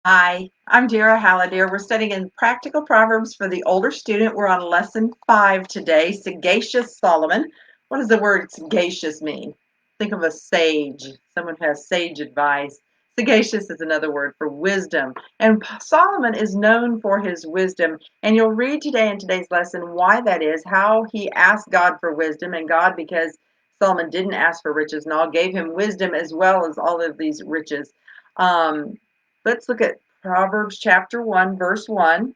Hi, I'm Dara Halliday. We're studying in Practical Proverbs for the older student. We're on lesson 5 today, Sagacious Solomon. What does the word sagacious mean? Think of a sage, someone who has sage advice. Sagacious is another word for wisdom. And Solomon is known for his wisdom. And you'll read today in today's lesson why that is, how he asked God for wisdom. And God, because Solomon didn't ask for riches and all, gave him wisdom as well as all of these riches. Um, Let's look at Proverbs chapter 1, verse 1.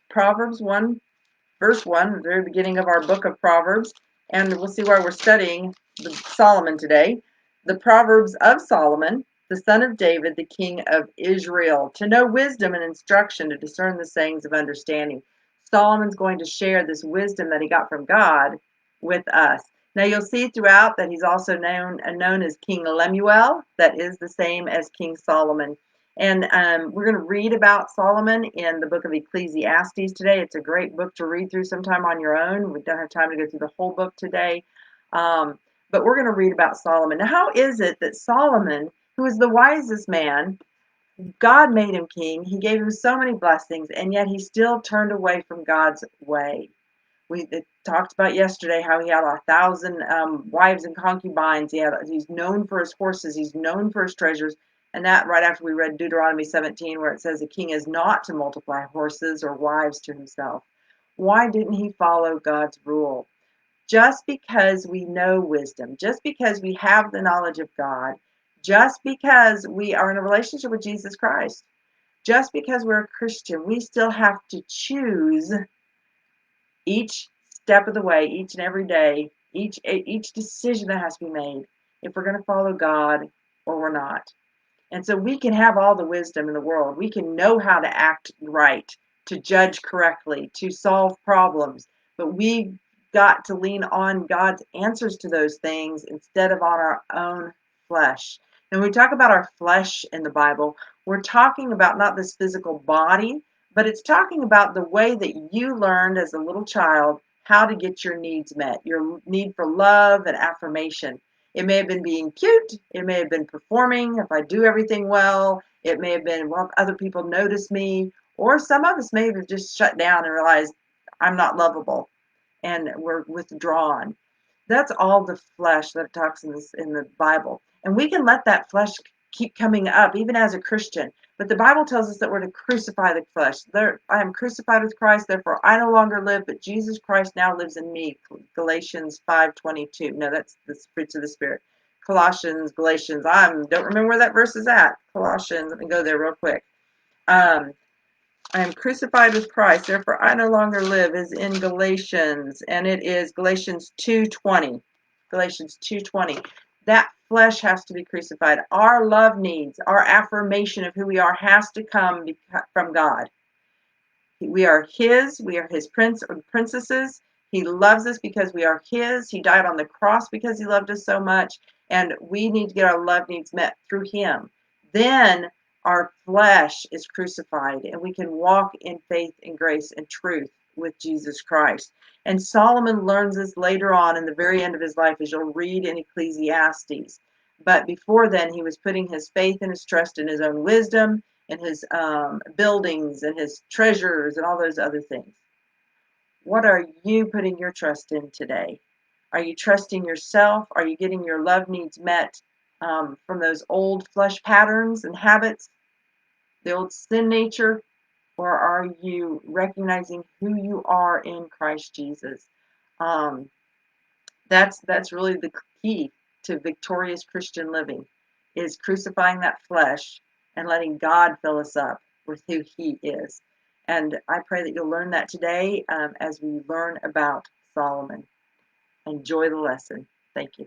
Proverbs 1, verse 1, the very beginning of our book of Proverbs. And we'll see why we're studying Solomon today. The Proverbs of Solomon, the son of David, the king of Israel, to know wisdom and instruction, to discern the sayings of understanding. Solomon's going to share this wisdom that he got from God with us. Now you'll see throughout that he's also known as King Lemuel. That is the same as King Solomon. And we're going to read about Solomon in the book of Ecclesiastes today. It's a great book to read through sometime on your own. We don't have time to go through the whole book today. But we're going to read about Solomon. Now, how is it that Solomon, who is the wisest man, God made him king, he gave him so many blessings, and yet he still turned away from God's way? We talked about yesterday how he had 1,000 wives and concubines. He's known for his horses. He's known for his treasures. And that right after we read Deuteronomy 17, where it says a king is not to multiply horses or wives to himself. Why didn't he follow God's rule? Just because we know wisdom, just because we have the knowledge of God, just because we are in a relationship with Jesus Christ, just because we're a Christian, we still have to choose each step of the way, each and every day, each decision that has to be made, if we're going to follow God or we're not. And so we can have all the wisdom in the world. We can know how to act right, to judge correctly, to solve problems, but we've got to lean on God's answers to those things instead of on our own flesh. And when we talk about our flesh in the Bible, we're talking about not this physical body, but it's talking about the way that you learned as a little child how to get your needs met, your need for love and affirmation. It may have been being cute. It may have been performing. If I do everything well, it may have been, well, if other people notice me. Or some of us may have just shut down and realized I'm not lovable and we're withdrawn. That's all the flesh that it talks in the Bible. And we can let that flesh keep coming up, even as a Christian. But the Bible tells us that we're to crucify the flesh. I am crucified with Christ, therefore I no longer live, but Jesus Christ now lives in me. Galatians 5:22. No, that's the fruits of the Spirit. Colossians, Galatians. I don't remember where that verse is at. Colossians. Let me go there real quick. Um, I am crucified with Christ, therefore I no longer live, is in Galatians, and it is Galatians 2:20. Galatians 2:20. That flesh has to be crucified. Our love needs, our affirmation of who we are has to come from God. We are his prince or princesses. He loves us because we are his. He died on the cross because he loved us so much, and we need to get our love needs met through him. Then our flesh is crucified, and we can walk in faith and grace and truth with Jesus Christ. And Solomon learns this later on in the very end of his life, as you'll read in Ecclesiastes. But before then, he was putting his faith and his trust in his own wisdom and his buildings and his treasures and all those other things. What are you putting your trust in today? Are you trusting yourself? Are you getting your love needs met from those old flesh patterns and habits, the old sin nature? Or are you recognizing who you are in Christ Jesus? Um, that's really the key to victorious Christian living, is crucifying that flesh and letting God fill us up with who he is. And I pray that you'll learn that today as we learn about Solomon. Enjoy the lesson. Thank you.